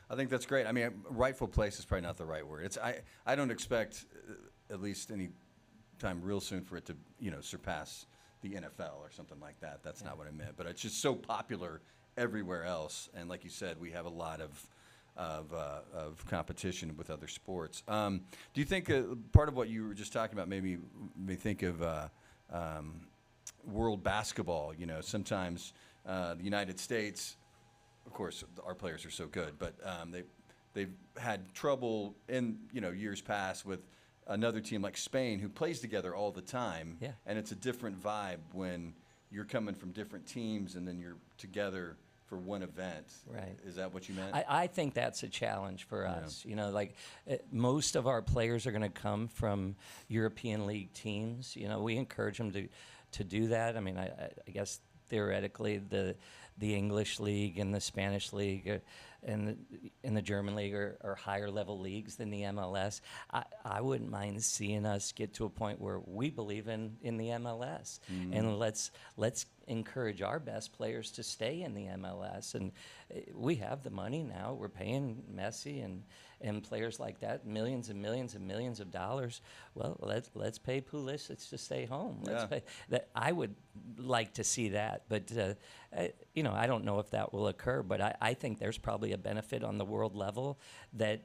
I think that's great. I mean, rightful place is probably not the right word. I don't expect, at least any time real soon, for it to surpass the NFL or something like that. That's not what I meant. But it's just so popular everywhere else, and like you said, we have a lot of competition with other sports. Do you think part of what you were just talking about made me think of world basketball? Sometimes the United States, of course, our players are so good, but they've had trouble in years past with another team like Spain, who plays together all the time. Yeah. And it's a different vibe when you're coming from different teams and then you're together for one event. Right. Is that what you meant? I think that's a challenge for us. Most of our players are going to come from European League teams. We encourage them to do that. I mean, I guess theoretically the English League and the Spanish League and the German League are higher level leagues than the MLS. I wouldn't mind seeing us get to a point where we believe in the MLS, and let's encourage our best players to stay in the MLS. And we have the money now. We're paying Messi and players like that millions and millions and millions of dollars. Well, let's pay Pulisic to stay home. Let's pay that. I would like to see that, but I don't know if that will occur. But I think there's probably a benefit on the world level that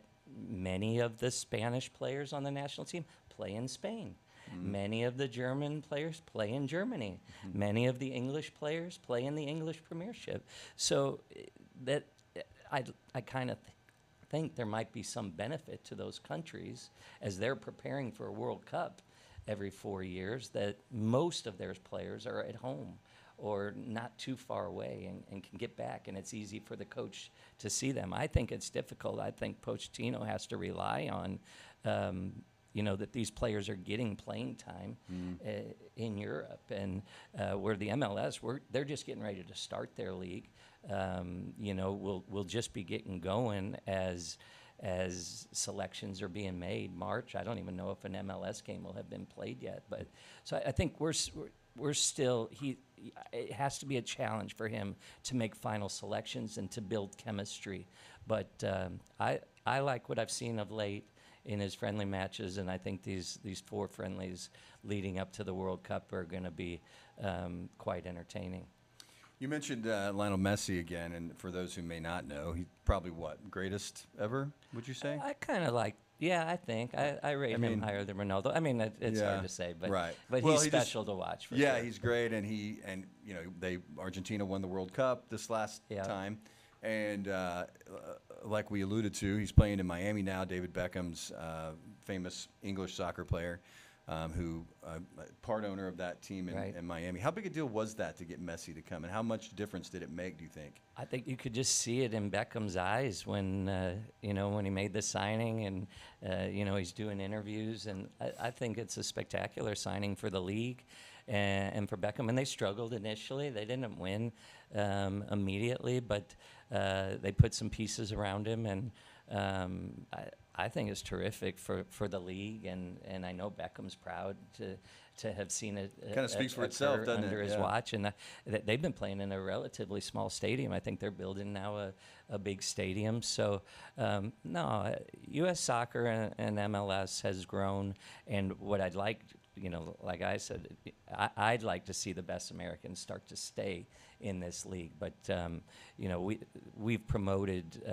many of the Spanish players on the national team play in Spain. Many of the German players play in Germany. Many of the English players play in the English Premiership. So that I kind of think there might be some benefit to those countries as they're preparing for a World Cup every 4 years, that most of their players are at home or not too far away and can get back, and it's easy for the coach to see them. I think it's difficult. I think Pochettino has to rely on that these players are getting playing time in Europe, and where the MLS, they're just getting ready to start their league. We'll just be getting going as selections are being made. March, I don't even know if an MLS game will have been played yet, but so I think we're still it has to be a challenge for him to make final selections and to build chemistry. But I like what I've seen of late in his friendly matches, and I think these 4 friendlies leading up to the World Cup are going to be quite entertaining. You mentioned Lionel Messi again, and for those who may not know, he's probably greatest ever, would you say? I kind of like, I think. I rate him higher than Ronaldo. I mean, it's hard to say, but right. But he's special to watch for sure. He's great, and Argentina won the World Cup this last time. And like we alluded to, he's playing in Miami now. David Beckham's famous English soccer player, who part owner of that team in Miami. How big a deal was that to get Messi to come, and how much difference did it make, do you think? I think you could just see it in Beckham's eyes when when he made the signing, and he's doing interviews, and I think it's a spectacular signing for the league and for Beckham. And they struggled initially; they didn't win immediately, but they put some pieces around him, and I think it's terrific for the league, and I know Beckham's proud to have seen it. Kind of speaks for itself, doesn't it? Under his watch, and they've been playing in a relatively small stadium. I think they're building now a big stadium. So no, U.S. soccer and MLS has grown, and what I'd like, like I said, I'd like to see the best Americans start to stay in this league. But we've promoted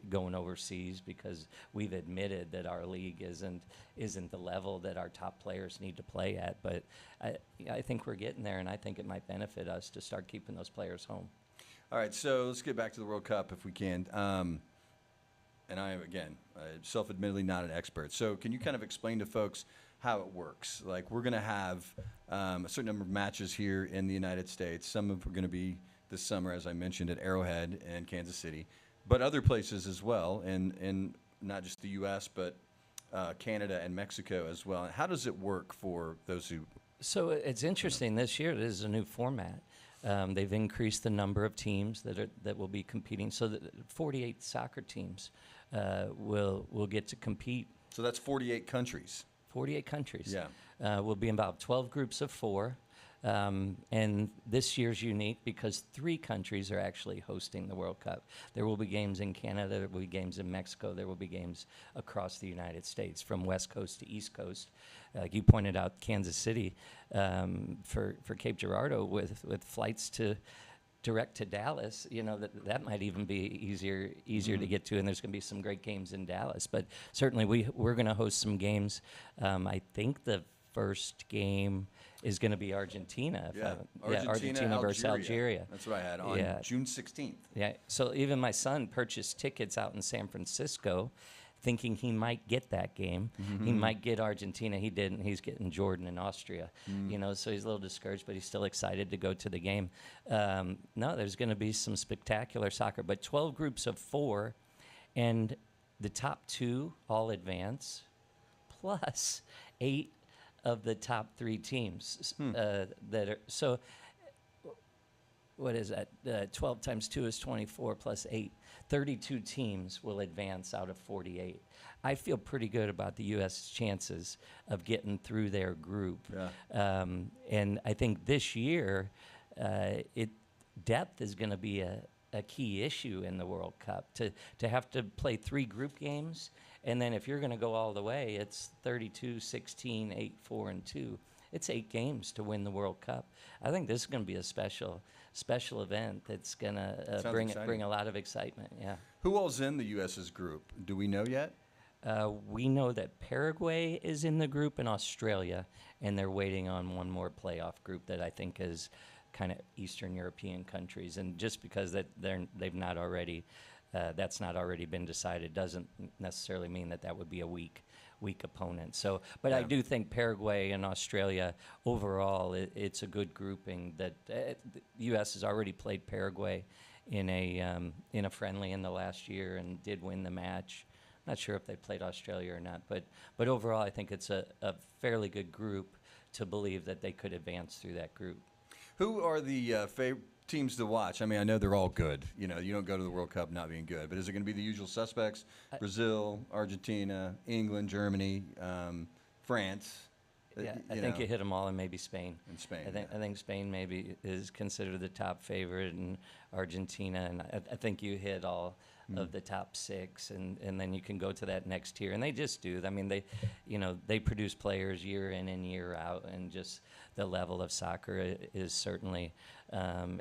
going overseas because we've admitted that our league isn't the level that our top players need to play at. But I think we're getting there, and I think it might benefit us to start keeping those players home. All right, so let's get back to the World Cup if we can. And I am, again, self-admittedly not an expert. So can you kind of explain to folks how it works? Like, we're going to have a certain number of matches here in the United States. Some of them are going to be this summer, as I mentioned, at Arrowhead and Kansas City, but other places as well, and not just the U.S., but Canada and Mexico as well. How does it work for those who... So it's interesting. This year, this is a new format. They've increased the number of teams that will be competing, so that 48 soccer teams will get to compete. So that's 48 countries. 48 countries. Yeah. Will be about 12 groups of 4. And this year's unique because 3 countries are actually hosting the World Cup. There will be games in Canada, there will be games in Mexico, there will be games across the United States, from West Coast to East Coast. Like you pointed out, Kansas City, for Cape Girardeau with flights direct to Dallas, that might even be easier to get to, and there's going to be some great games in Dallas. But certainly we're going to host some games. I think the first game is going to be Argentina. Argentina versus Algeria. That's what I had on June 16th. Yeah, so even my son purchased tickets out in San Francisco thinking he might get that game. He might get Argentina. He didn't. He's getting Jordan and Austria. So he's a little discouraged, but he's still excited to go to the game. No, there's going to be some spectacular soccer, but 12 groups of 4, and the top 2 all advance, plus 8 of the top 3 teams that are. So what is that? 12 times 2 is 24 plus 8. 32 teams will advance out of 48. I feel pretty good about the U.S.'s chances of getting through their group. Yeah. And I think this year, depth is going to be a key issue in the World Cup. To have to play 3 group games, and then if you're going to go all the way, it's 32, 16, 8, 4, and 2. It's 8 games to win the World Cup. I think this is going to be a special event that's going to bring a lot of excitement. Yeah. Who all's in the U.S.'s group? Do we know yet? We know that Paraguay is in the group and Australia, and they're waiting on one more playoff group that I think is kind of Eastern European countries. And just because they've not already, that's not already been decided, doesn't necessarily mean that would be a weak opponent. So, but I do think Paraguay and Australia overall, it's a good grouping. That the U.S. has already played Paraguay in a friendly in the last year and did win the match. Not sure if they played Australia or not, but overall, I think it's a fairly good group to believe that they could advance through that group. Who are the favorite teams to watch? I mean, I know they're all good. You don't go to the World Cup not being good. But is it going to be the usual suspects? Brazil, Argentina, England, Germany, France? Yeah, I think you hit them all, and maybe Spain. And Spain. I think Spain maybe is considered the top favorite, and Argentina, and I think you hit all of the top 6, and then you can go to that next tier, and they just do. I mean, they produce players year in and year out, and just the level of soccer is certainly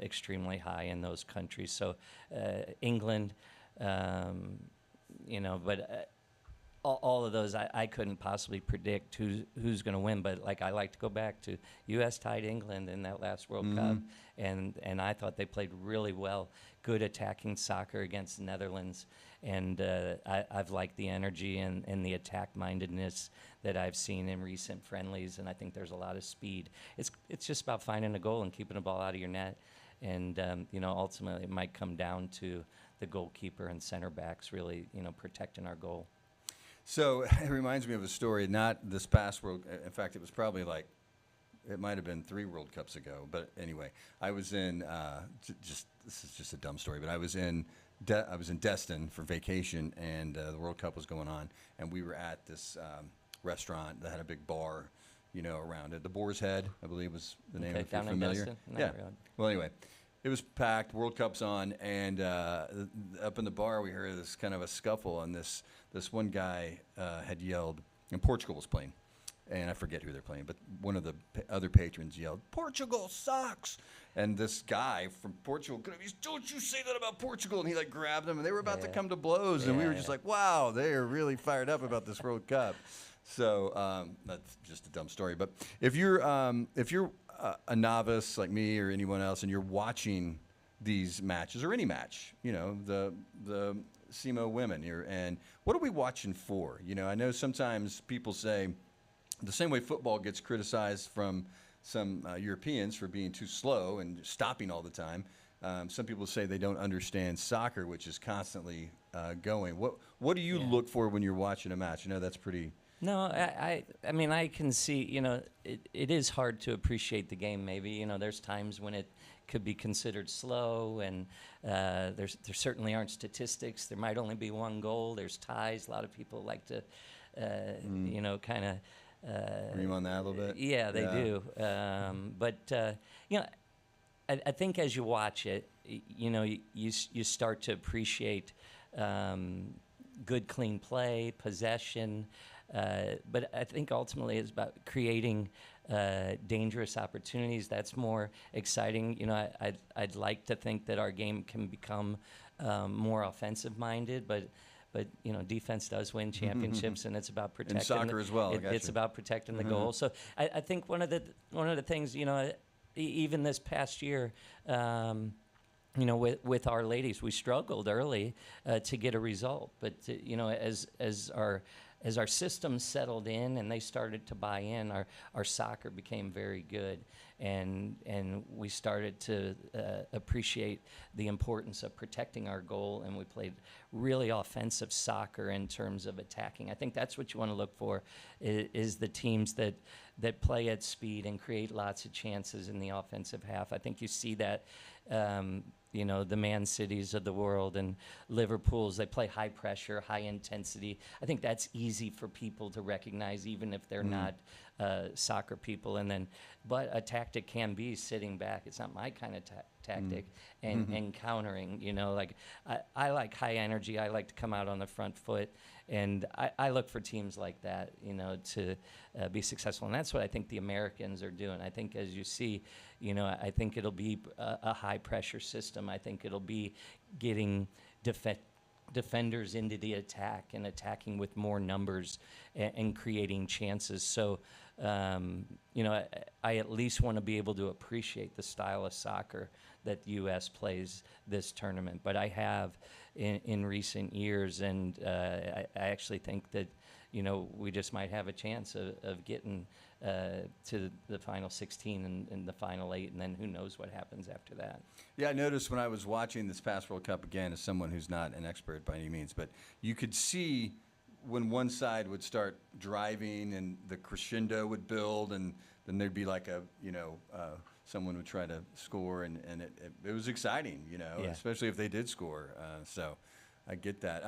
extremely high in those countries. So England, but all of those, I couldn't possibly predict who's going to win. But I like to go back to U.S. tied England in that last World Cup, and I thought they played really well, good attacking soccer against the Netherlands, and I've liked the energy and the attack-mindedness that I've seen in recent friendlies, and I think there's a lot of speed. It's just about finding a goal and keeping the ball out of your net, and ultimately it might come down to the goalkeeper and center backs really protecting our goal. So it reminds me of a story, not this past World. In fact, it was probably it might have been 3 World Cups ago. But anyway, I was in this is just a dumb story, but I was in Destin for vacation, and the World Cup was going on, and we were at this restaurant that had a big bar, around it. The Boar's Head, I believe, was the name. If you're familiar. In Destin? Yeah. Really. Well, anyway. It was packed, World Cup's on, and up in the bar we heard this kind of a scuffle, and this one guy had yelled, and Portugal was playing, and I forget who they're playing, but one of the other patrons yelled, "Portugal sucks!" And this guy from Portugal, "Don't you say that about Portugal!" And he grabbed him, and they were about to come to blows, and we were just like, "Wow, they are really fired up about this World Cup." So that's just a dumb story, but if you're a novice like me or anyone else, and you're watching these matches or any match, the SEMO women here, and what are we watching for? I know sometimes people say the same way football gets criticized from some Europeans for being too slow and stopping all the time. Some people say they don't understand soccer, which is constantly going. What do you look for when you're watching a match? That's pretty. No, I mean, I can see, it is hard to appreciate the game maybe. There's times when it could be considered slow, and there certainly aren't statistics. There might only be one goal. There's ties. A lot of people like to, kind of Dream on that a little bit. Yeah, they do. But you know, I think as you watch it, you know, you start to appreciate good, clean play, possession. But I think ultimately it's about creating dangerous opportunities. That's more exciting. You know, I'd like to think that our game can become more offensive-minded, but you know, defense does win championships, and it's about protecting. In soccer as well. It's about protecting the goal. So I think one of the things, you know, even this past year. You know, with our ladies, we struggled early to get a result, but you know, as our system settled in and they started to buy in, our soccer became very good, and we started to appreciate the importance of protecting our goal, and we played really offensive soccer in terms of attacking. I think that's what you want to look for, is the teams that play at speed and create lots of chances in the offensive half. I think you see that. You know, the Man Cities of the world and Liverpool's, they play high pressure, high intensity. I think that's easy for people to recognize, even if they're not soccer people. And then, but a tactic can be sitting back. It's not my kind of tactic. And countering, you know, like I like high energy. I like to come out on the front foot. And I look for teams like that, you know, to be successful. And that's what I think the Americans are doing. I think, as you see, you know, I think it'll be a high-pressure system. I think it'll be getting defenders into the attack and attacking with more numbers and creating chances. So, you know, I at least want to be able to appreciate the style of soccer that the U.S. plays this tournament. But I have in recent years, and I actually think that, you know, we just might have a chance of getting to the final 16 and the final 8, and then who knows what happens after that. Yeah, I noticed when I was watching this past World Cup, again, as someone who's not an expert by any means, but you could see when one side would start driving and the crescendo would build, and then there'd be like a, you know, someone would try to score, and it was exciting, you know, especially if they did score. So I get that.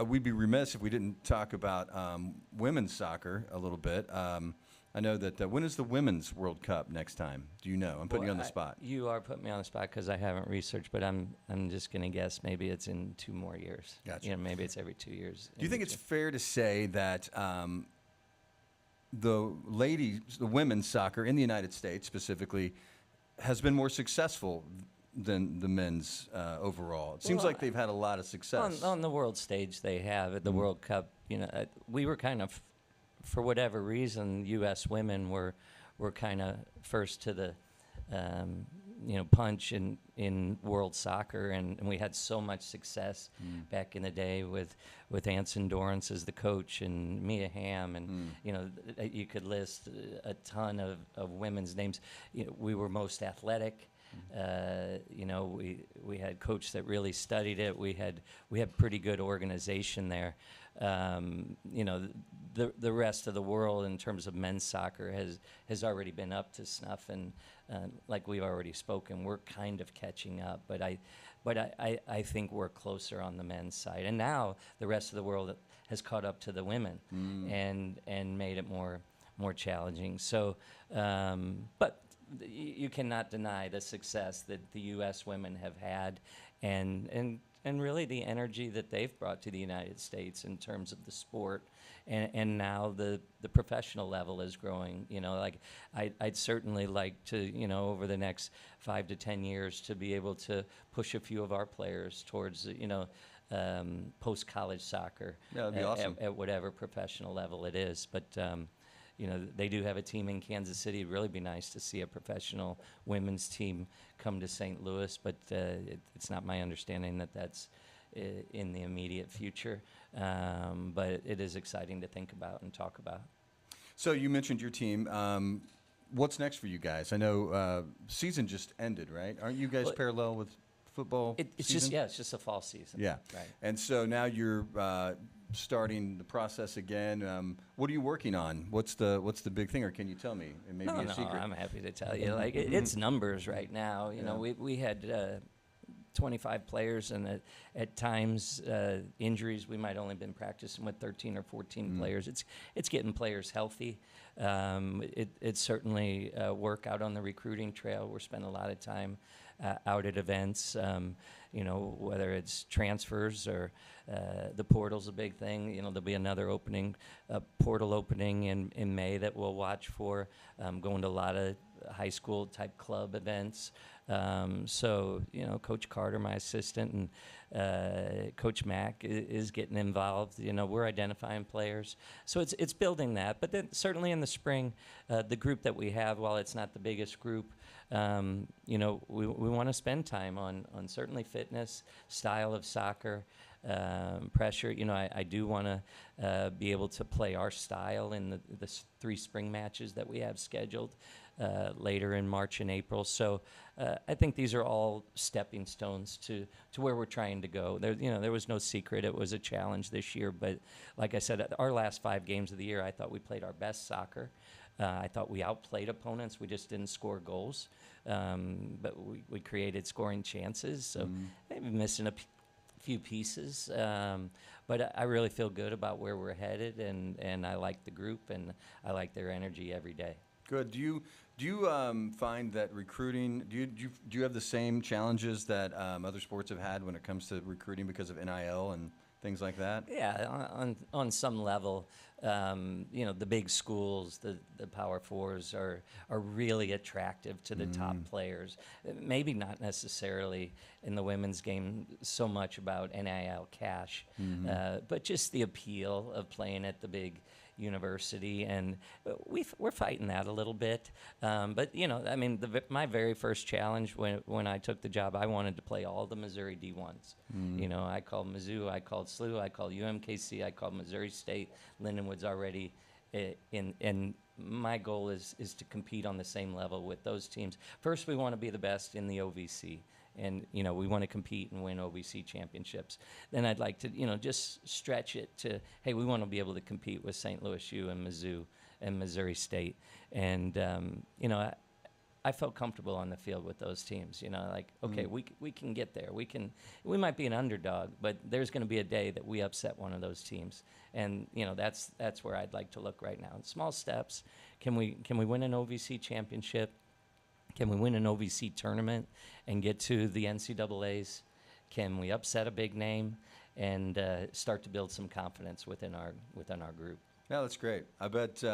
We'd be remiss if we didn't talk about women's soccer a little bit. I know that when is the Women's World Cup next time? Do you know? I'm putting you on the spot. You are putting me on the spot because I haven't researched, but I'm just going to guess maybe it's in 2 more years. Gotcha. You know, maybe it's every 2 years. Do you think it's fair to say that the women's soccer in the United States specifically has been more successful than the men's overall? It seems like they've had a lot of success. On the world stage they have. At the World Cup, you know, we were kind of, for whatever reason, U.S. women were kind of first to the, you know, punch in world soccer, and we had so much success back in the day with Anson Dorrance as the coach and Mia Hamm, and you know, you could list a ton of women's names. You know, we were most athletic. You know, we had coach that really studied it. We had pretty good organization there. You know, the rest of the world in terms of men's soccer has already been up to snuff, and like we've already spoken, we're kind of catching up. But I think we're closer on the men's side, and now the rest of the world has caught up to the women and made it more challenging. So, but you cannot deny the success that the U.S. women have had, and really the energy that they've brought to the United States in terms of the sport, and now the professional level is growing. You know, like I'd certainly like to, you know, over the next 5 to 10 years to be able to push a few of our players towards, you know, post-college soccer. Yeah, that'd be awesome. At whatever professional level it is. But you know, they do have a team in Kansas City. It'd really be nice to see a professional women's team come to St. Louis, but it's not my understanding that that's in the immediate future. But it is exciting to think about and talk about. So you mentioned your team. What's next for you guys? I know season just ended, right? Aren't you guys parallel with football It's season? just, it's just a fall season. Yeah. Right. And so now you're starting the process again. What are you working on? What's the big thing, or can you tell me? It may be a secret. I'm happy to tell you. Like it's numbers right now. You know, we had 25 players, and at times injuries, we might only been practicing with 13 or 14 players. It's getting players healthy. It's certainly work out on the recruiting trail. We're spending a lot of time out at events, whether it's transfers or the portal's a big thing. There'll be another portal opening in May that we'll watch for, going to a lot of high school type club events. Coach Carter, my assistant, and Coach Mack is getting involved. We're identifying players. So it's building that. But then certainly in the spring, the group that we have, while it's not the biggest group, we want to spend time on certainly fitness, style of soccer, pressure. I do want to be able to play our style in the 3 spring matches that we have scheduled later in March and April. So I think these are all stepping stones to where we're trying to go. There was no secret. It was a challenge this year. But like I said, our last 5 games of the year, I thought we played our best soccer. I thought we outplayed opponents. We just didn't score goals. But we created scoring chances. So maybe missing a few pieces. But I really feel good about where we're headed, and I like the group, and I like their energy every day. Good. Do you find that recruiting? Do you have the same challenges that other sports have had when it comes to recruiting because of NIL and things like that? Yeah, on some level, the big schools, the Power Fours are really attractive to the top players. Maybe not necessarily in the women's game so much about NIL cash, but just the appeal of playing at the big university, and we're fighting that a little bit. But my very first challenge when I took the job, I wanted to play all the Missouri D1s. I called Mizzou, I called SLU, I called UMKC, I called Missouri State. Lindenwood's already in. My goal is to compete on the same level with those teams. First, we want to be the best in the OVC. And, we want to compete and win OVC championships. Then I'd like to, just stretch it to, hey, we want to be able to compete with St. Louis U and Mizzou and Missouri State. And, I felt comfortable on the field with those teams. Okay, we can get there. We might be an underdog, but there's going to be a day that we upset one of those teams. And, that's where I'd like to look right now. Small steps. Can we win an OVC championship? Can we win an OVC tournament and get to the NCAAs? Can we upset a big name and start to build some confidence within our group? Yeah, that's great. I bet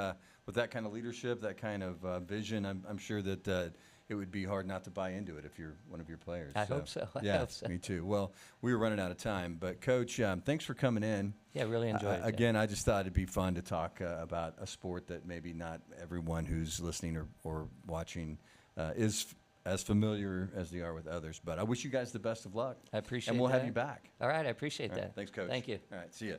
with that kind of leadership, that kind of vision, I'm sure that it would be hard not to buy into it if you're one of your players. I hope so. I yeah, hope so. Me too. Well, we were running out of time, but Coach, thanks for coming in. Yeah, really enjoyed it. Again, I just thought it'd be fun to talk about a sport that maybe not everyone who's listening or watching is as familiar as they are with others. But I wish you guys the best of luck. I appreciate that. And we'll that. have you back. All right, I appreciate All right, that. thanks, Coach. Thank you. All right, see ya.